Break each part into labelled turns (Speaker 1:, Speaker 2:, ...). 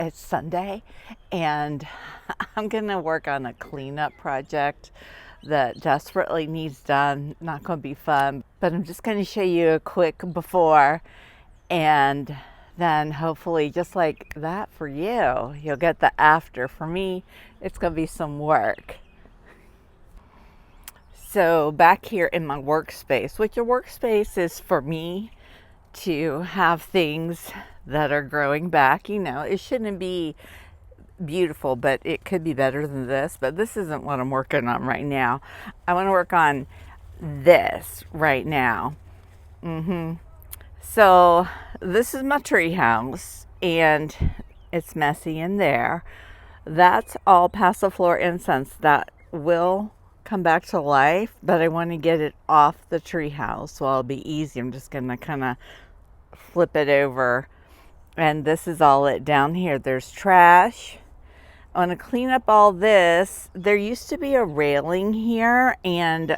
Speaker 1: It's Sunday, and I'm gonna work on a cleanup project that desperately needs done. Not gonna be fun, but I'm just gonna show you a quick before, and then hopefully just like that for you, you'll get the after. For me, it's gonna be some work. So back here in my workspace, which a workspace is for me to have things that are growing back. You know, it shouldn't be beautiful, but it could be better than this. But this isn't what I'm working on right now. I want to work on this right now. So this is my tree house, and it's messy in there. That's all passiflora incense that will come back to life, but I want to get it off the tree house, so it'll be easy. I'm just gonna kind of flip it over, and this is all it down here. There's trash. I want to clean up all this. There used to be a railing here, and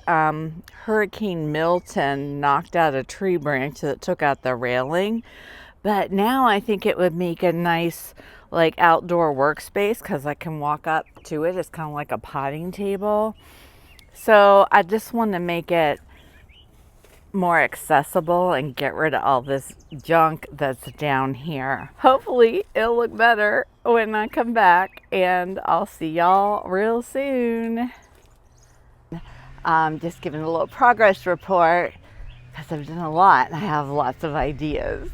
Speaker 1: Hurricane Milton knocked out a tree branch that took out the railing. But now I think it would make a nice like outdoor workspace because I can walk up to it. It's kind of like a potting table. So I just want to make it more accessible and get rid of all this junk that's down here. Hopefully it'll look better when I come back, and I'll see y'all real soon. Just giving a little progress report because I've done a lot and I have lots of ideas.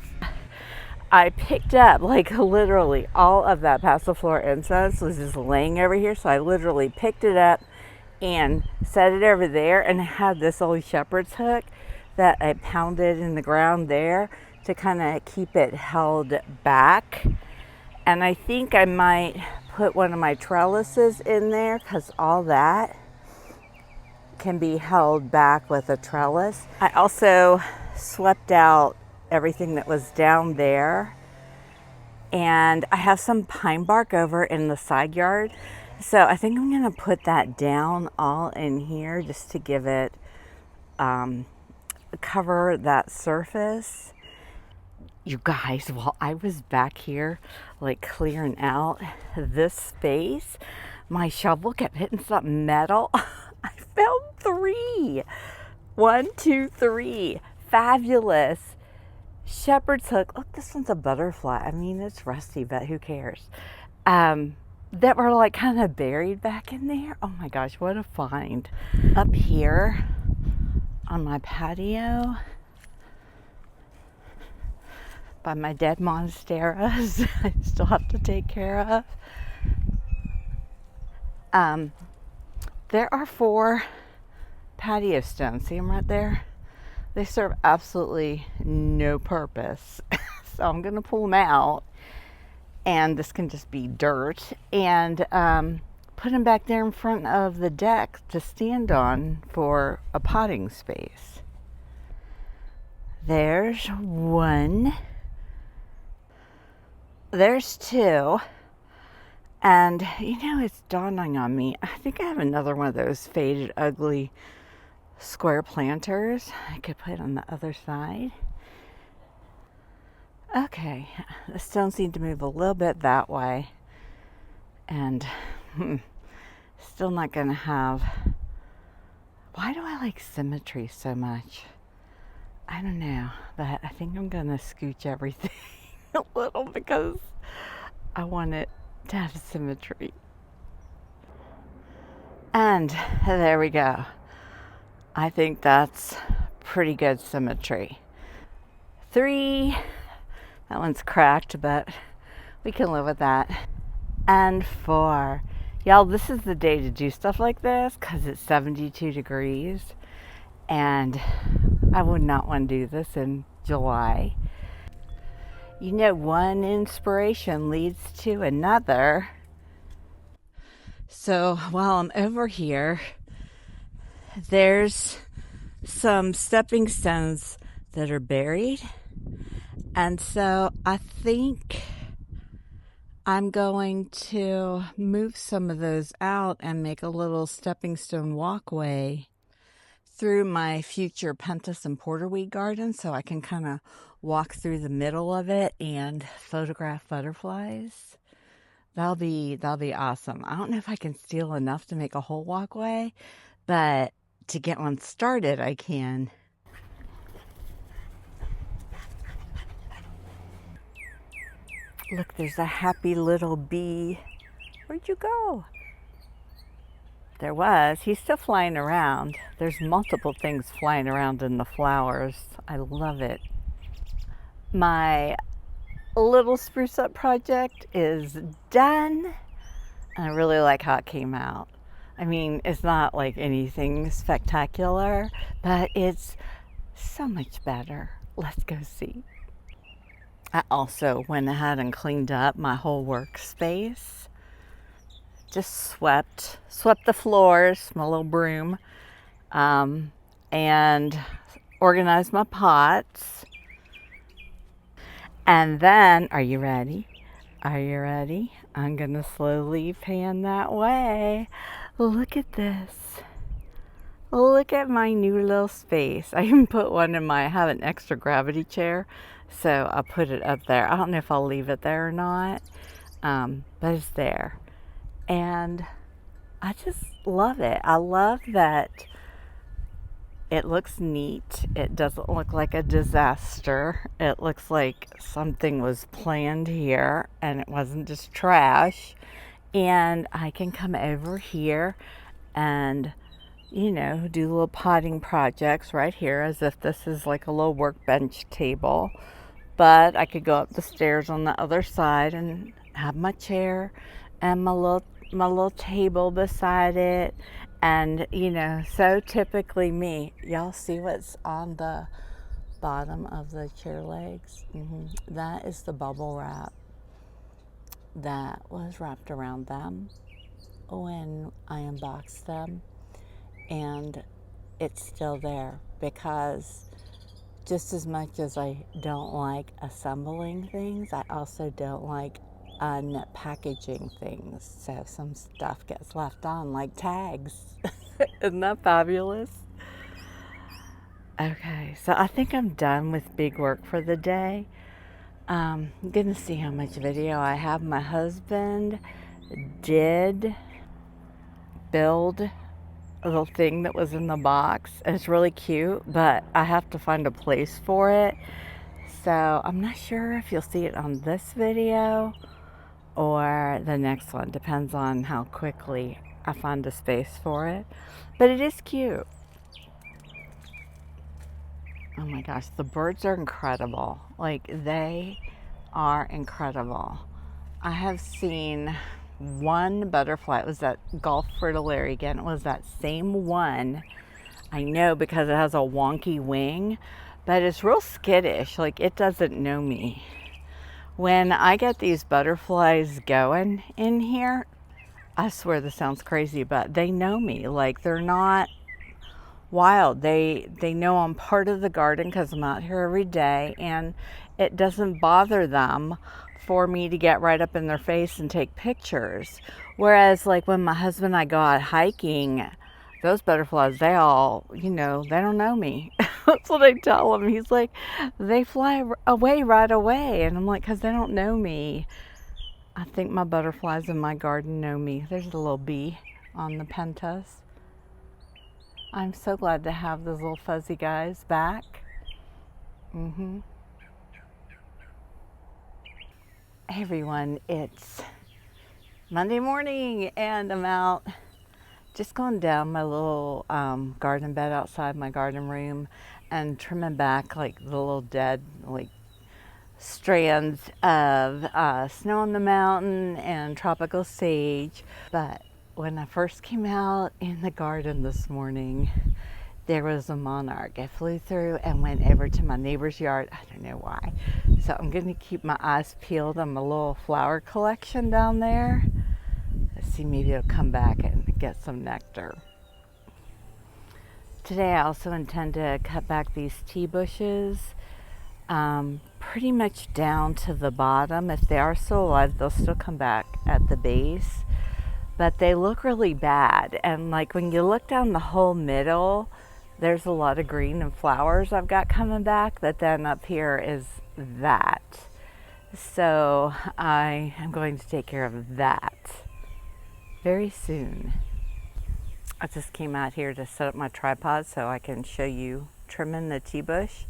Speaker 1: I picked up like literally all of that passiflora incense was just laying over here, so I literally picked it up and set it over there, and I had this old shepherd's hook that I pounded in the ground there to kind of keep it held back. And I think I might put one of my trellises in there because all that can be held back with a trellis. I also swept out everything that was down there, and I have some pine bark over in the side yard, so I think I'm gonna put that down all in here just to give it cover that surface. You guys, while I was back here like clearing out this space, my shovel kept hitting something metal. I found 3. 1, 2, 3 fabulous shepherd's hook. Look, this one's a butterfly. I mean, it's rusty, but who cares? That were like kind of buried back in there. Oh my gosh, what a find. Up here on my patio by my dead monsteras I still have to take care of. There are 4 patio stones. See them right there? They serve absolutely no purpose. So I'm gonna pull them out, and this can just be dirt, and put them back there in front of the deck to stand on for a potting space. There's 1. There's 2. And you know, it's dawning on me, I think I have another one of those faded, ugly square planters I could put on the other side. Okay, the stones need to move a little bit that way, and still not gonna have. Why do I like symmetry so much? I don't know, but I think I'm gonna scooch everything a little because I want it to have symmetry. And there we go. I think that's pretty good symmetry. 3, that one's cracked, but we can live with that. And 4, y'all, this is the day to do stuff like this because it's 72 degrees, and I would not want to do this in July. You know, one inspiration leads to another. So while I'm over here, there's some stepping stones that are buried, and so I think I'm going to move some of those out and make a little stepping stone walkway through my future pentas and porterweed garden, so I can kind of walk through the middle of it and photograph butterflies. That'll be awesome. I don't know if I can steal enough to make a whole walkway, but to get one started, I can. Look, there's a happy little bee. Where'd you go? There was. He's still flying around. There's multiple things flying around in the flowers. I love it. My little spruce up project is done. And I really like how it came out. I mean, it's not like anything spectacular, but it's so much better. Let's go see. I also went ahead and cleaned up my whole workspace. Just swept the floors, my little broom, and organized my pots. And then, are you ready? Are you ready? I'm gonna slowly pan that way. Look at this. Look at my new little space. I even put one in I have an extra gravity chair, so I put it up there. I don't know if I'll leave it there or not, but it's there. And I just love it. I love that it looks neat. It doesn't look like a disaster. It looks like something was planned here and it wasn't just trash. And I can come over here and, you know, do little potting projects right here as if this is like a little workbench table. But I could go up the stairs on the other side and have my chair and my little table beside it. And, you know, so typically me. Y'all see what's on the bottom of the chair legs? That is the bubble wrap that was wrapped around them when I unboxed them. And it's still there because just as much as I don't like assembling things, I also don't like unpackaging things. So some stuff gets left on, like tags. Isn't that fabulous? Okay, so I think I'm done with big work for the day. I'm gonna see how much video I have. My husband did build a little thing that was in the box. And it's really cute, but I have to find a place for it. So I'm not sure if you'll see it on this video or the next one. Depends on how quickly I find a space for it. But it is cute. Oh my gosh, the birds are incredible. Like, they are incredible. I have seen one butterfly. It was that Gulf fritillary again. It was that same one. I know because it has a wonky wing, but it's real skittish. Like, it doesn't know me. When I get these butterflies going in here, I swear this sounds crazy, but they know me. Like, they're not wild. They know I'm part of the garden because I'm out here every day, and it doesn't bother them for me to get right up in their face and take pictures. Whereas like when my husband and I go out hiking, those butterflies, they all, you know, they don't know me. That's what I tell him. He's like, they fly away right away. And I'm like, because they don't know me. I think my butterflies in my garden know me. There's a little bee on the pentas. I'm so glad to have those little fuzzy guys back. Hey everyone, it's Monday morning and I'm out just going down my little garden bed outside my garden room and trimming back like the little dead like strands of snow on the mountain and tropical sage. But when I first came out in the garden this morning, there was a monarch. I flew through and went over to my neighbor's yard. I don't know why. So I'm going to keep my eyes peeled on my little flower collection down there. Let's see, maybe it'll come back and get some nectar. Today I also intend to cut back these tea bushes pretty much down to the bottom. If they are still alive, they'll still come back at the base. But they look really bad. And like when you look down the whole middle, there's a lot of green and flowers I've got coming back. But then up here is that. So I am going to take care of that very soon. I just came out here to set up my tripod so I can show you trimming the tea bush.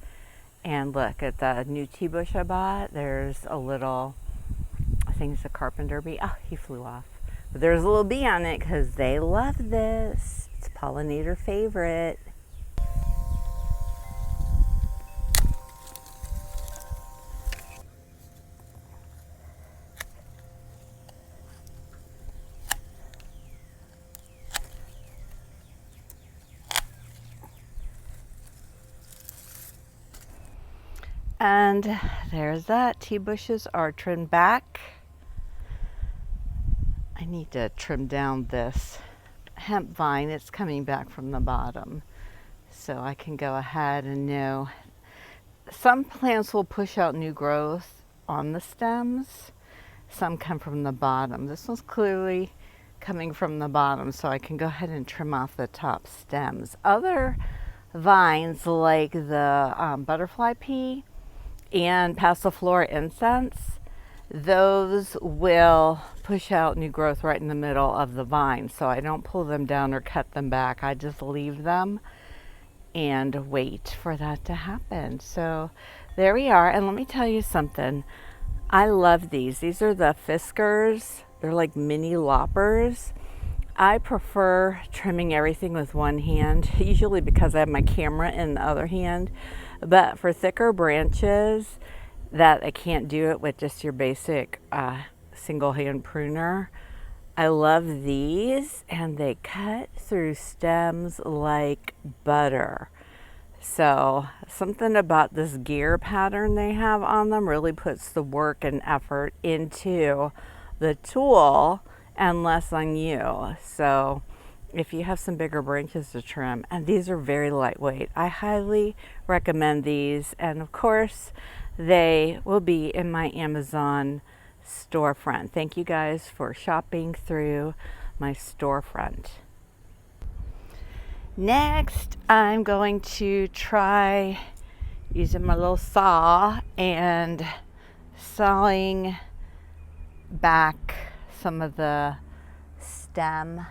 Speaker 1: And look at the new tea bush I bought. There's a little, I think it's a carpenter bee. Oh, he flew off. But there's a little bee on it because they love this. It's a pollinator favorite. And there's that. Tea bushes are trimmed back. I need to trim down this hemp vine. It's coming back from the bottom. So I can go ahead and know. Some plants will push out new growth on the stems. Some come from the bottom. This one's clearly coming from the bottom, so I can go ahead and trim off the top stems. Other vines like the butterfly pea and passiflora incense, those will push out new growth right in the middle of the vine. So I don't pull them down or cut them back. I just leave them and wait for that to happen. So there we are. And let me tell you something. I love these. These are the Fiskars. They're like mini loppers. I prefer trimming everything with one hand, usually because I have my camera in the other hand. But for thicker branches that I can't do it with just your basic single hand pruner, I love these, and they cut through stems like butter. So something about this gear pattern they have on them really puts the work and effort into the tool and less on you. So if you have some bigger branches to trim, and these are very lightweight, I highly recommend these. And of course, they will be in my Amazon storefront. Thank you guys for shopping through my storefront. Next, I'm going to try using my little saw and sawing back some of the stem,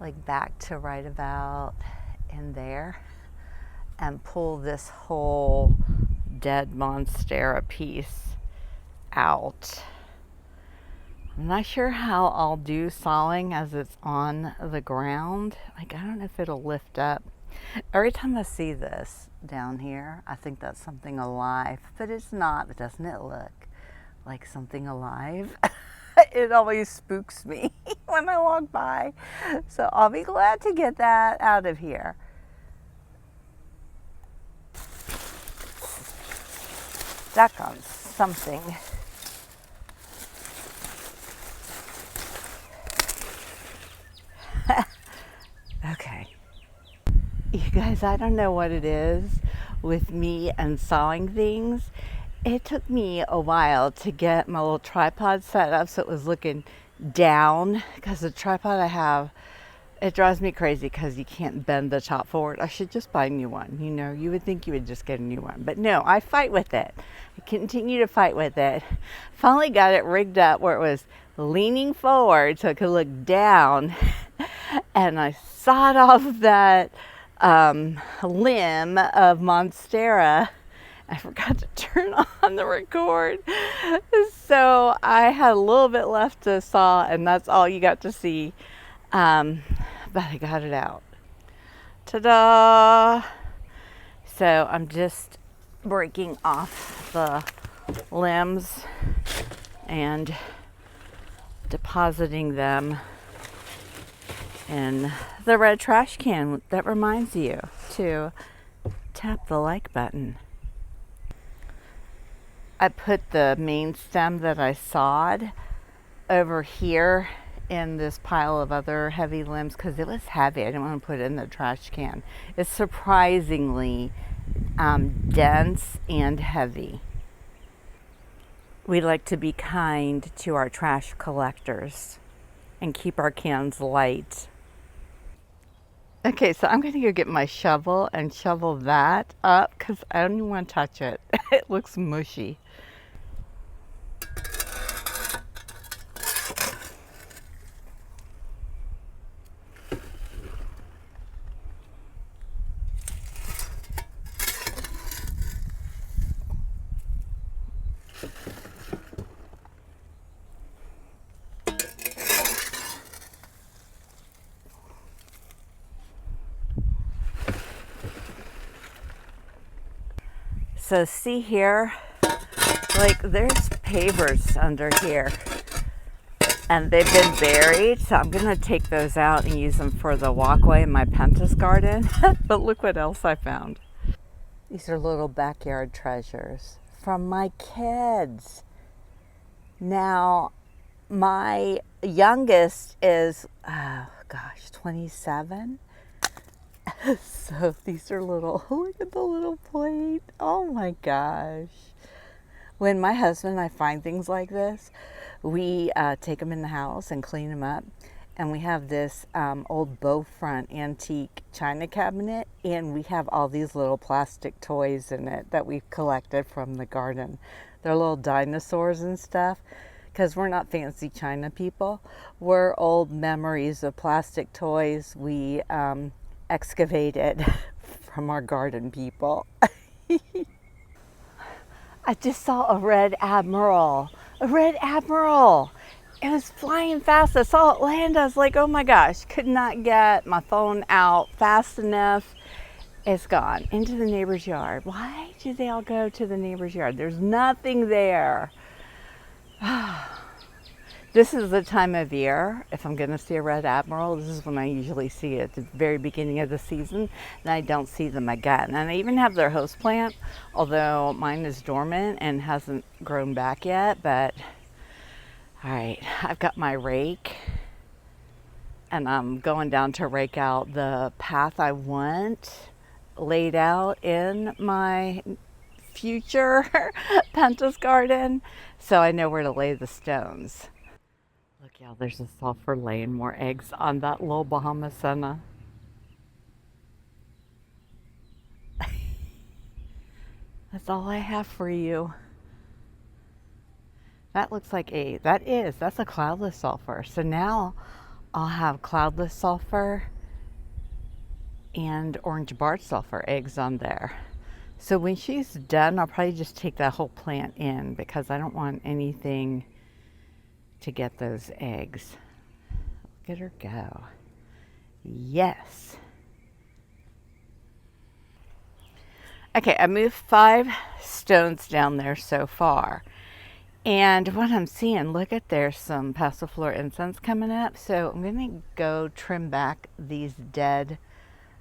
Speaker 1: like back to right about in there, and pull this whole dead monstera piece out. I'm not sure how I'll do sawing as it's on the ground. Like, I don't know if it'll lift up. Every time I see this down here, I think that's something alive, but it's not. But doesn't it look like something alive? It always spooks me when I walk by. So I'll be glad to get that out of here. Stuck on something. Okay. You guys, I don't know what it is with me and sawing things. It took me a while to get my little tripod set up so it was looking down, because the tripod I have, it drives me crazy because you can't bend the top forward. I should just buy a new one. You know, you would think you would just get a new one, but no, I fight with it. I continue to fight with it. Finally got it rigged up where it was leaning forward so it could look down. And I sawed off that limb of monstera. I forgot to turn on the record. So I had a little bit left to saw, and that's all you got to see. But I got it out. Ta-da! So I'm just breaking off the limbs and depositing them in the red trash can. That reminds you to tap the like button. I put the main stem that I sawed over here in this pile of other heavy limbs because it was heavy. I didn't want to put it in the trash can. It's surprisingly dense and heavy. We like to be kind to our trash collectors and keep our cans light. Okay, so I'm going to go get my shovel and shovel that up because I don't even want to touch it. It looks mushy. so see here, like there's pavers under here and they've been buried. So I'm gonna take those out and use them for the walkway in my Pentas garden. But look what else I found. These are little backyard treasures from my kids. Now, my youngest is, oh gosh, 27. So these are little, look at the little plate. Oh my gosh. When my husband and I find things like this, we take them in the house and clean them up. And we have this old bow front antique china cabinet, and we have all these little plastic toys in it that we've collected from the garden. They're little dinosaurs and stuff, because we're not fancy china people. We're old memories of plastic toys we excavated from our garden people. I just saw a red admiral. A red admiral. It was flying fast. I saw it land. I was like, oh my gosh, could not get my phone out fast enough. It's gone into the neighbor's yard. Why do they all go to the neighbor's yard? There's nothing there. This is the time of year, if I'm gonna see a red admiral, this is when I usually see it at the very beginning of the season, and I don't see them again. And I even have their host plant, although mine is dormant and hasn't grown back yet, but all right, I've got my rake, and I'm going down to rake out the path I want laid out in my future Pentas garden, so I know where to lay the stones. Look, y'all, there's a sulfur laying more eggs on that little Bahama Senna. That's all I have for you. That looks like that's a cloudless sulfur. So now I'll have cloudless sulfur and orange barred sulfur eggs on there. So when she's done, I'll probably just take that whole plant in because I don't want anything to get those eggs. Look at her go. Yes. Okay, I moved 5 stones down there so far. And what I'm seeing, look at there's some passiflora incense coming up. So I'm going to go trim back these dead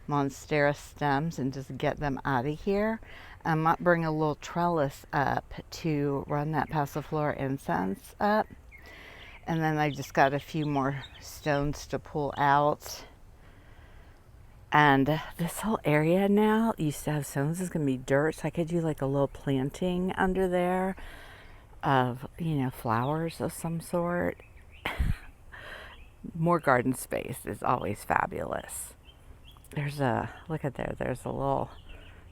Speaker 1: monstera stems and just get them out of here. I might bring a little trellis up to run that passiflora incense up. And then I just got a few more stones to pull out. And this whole area now used to have stones. Is going to be dirt, so I could do like a little planting under there of, flowers of some sort. More garden space is always fabulous. There's a little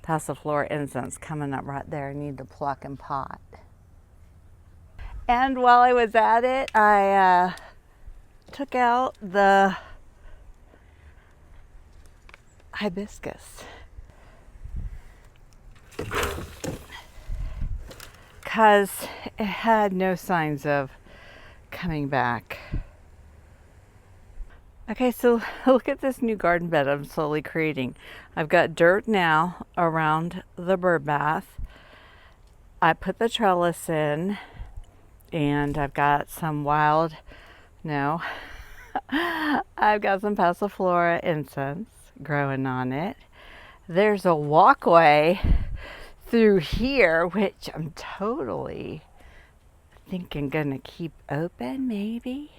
Speaker 1: passiflora incense coming up right there. I need to pluck and pot. And while I was at it, I took out the hibiscus because it had no signs of coming back. Okay, so look at this new garden bed I'm slowly creating. I've got dirt now around the bird bath. I put the trellis in, and I've got some I've got some passiflora incense growing on it. There's a walkway through here, which I'm totally thinking gonna keep open, maybe.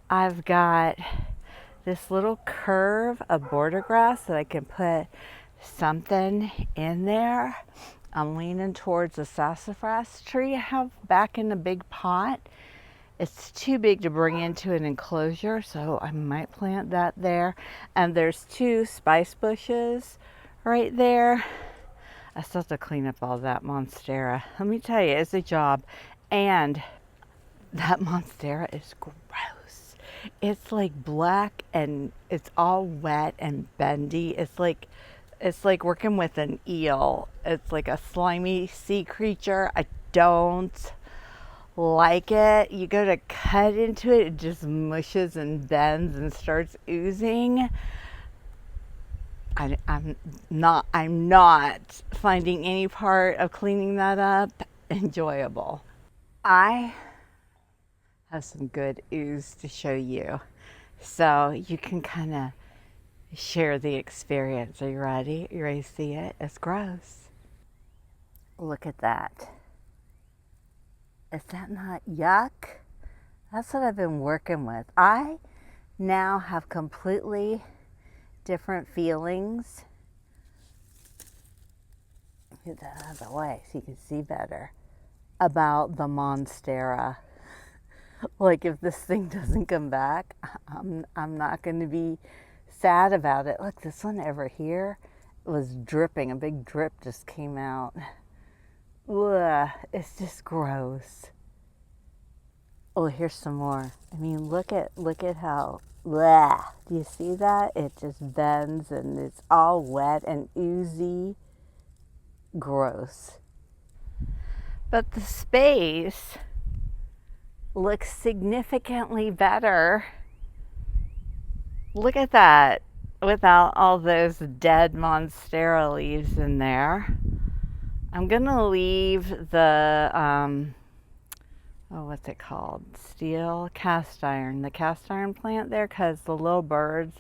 Speaker 1: I've got this little curve of border grass that I can put something in there. I'm leaning towards a sassafras tree I have back in a big pot. It's too big to bring into an enclosure, so I might plant that there. And there's 2 spice bushes right there. I still have to clean up all that monstera. Let me tell you, it's a job. And that monstera is gross. It's like black and it's all wet and bendy. It's like working with an eel. It's like a slimy sea creature. I don't like it. You go to cut into it, it just mushes and bends and starts oozing. I'm not finding any part of cleaning that up enjoyable. I have some good ooze to show you, so you can kind of share the experience. Are you ready? You ready to see it? It's gross. Look at that. Is that not yuck? That's what I've been working with. I now have completely different feelings. Get that out of the way so you can see better about the monstera. Like, if this thing doesn't come back, I'm not going to be sad about it. Look, this one over here was dripping. A big drip just came out. Ugh, it's just gross. Oh, here's some more. I mean, look at how, bleh. Do you see that? It just bends and it's all wet and oozy. Gross. But the space looks significantly better. Look at that, without all those dead monstera leaves in there. I'm gonna leave the what's it called? Steel cast iron, the cast iron plant there, because the little birds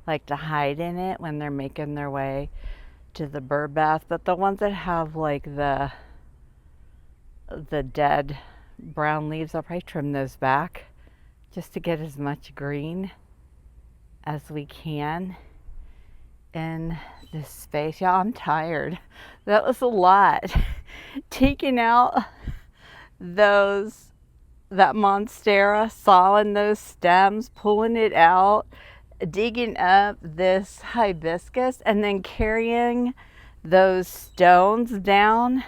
Speaker 1: like to hide in it when they're making their way to the bird bath. But the ones that have like the dead brown leaves, I'll probably trim those back just to get as much green as we can in this space. Yeah, I'm tired. That was a lot. Taking out that monstera, sawing those stems, pulling it out, digging up this hibiscus, and then carrying those stones down.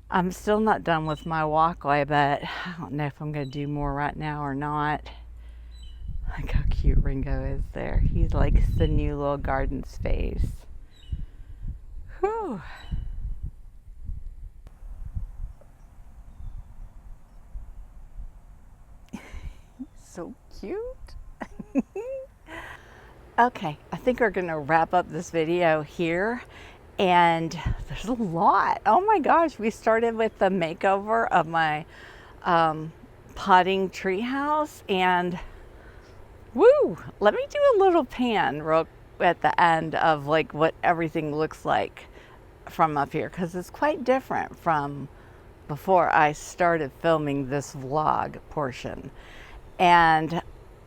Speaker 1: I'm still not done with my walkway, but I don't know if I'm going to do more right now or not. Look how cute Ringo is there. He likes the new little garden space. Whew. So cute. Okay, I think we're going to wrap up this video here. And there's a lot. Oh my gosh, we started with the makeover of my potting treehouse, and woo, let me do a little pan real at the end of like what everything looks like from up here, because it's quite different from before I started filming this vlog portion. And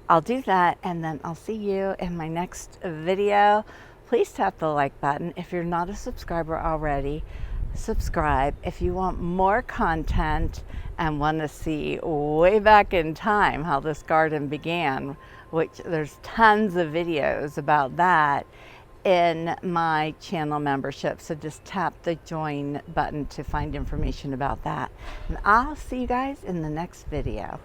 Speaker 1: I'll do that, and then I'll see you in my next video. Please tap the like button. If you're not a subscriber already, subscribe. If you want more content and want to see way back in time how this garden began, which there's tons of videos about that in my channel membership. So just tap the join button to find information about that. And I'll see you guys in the next video.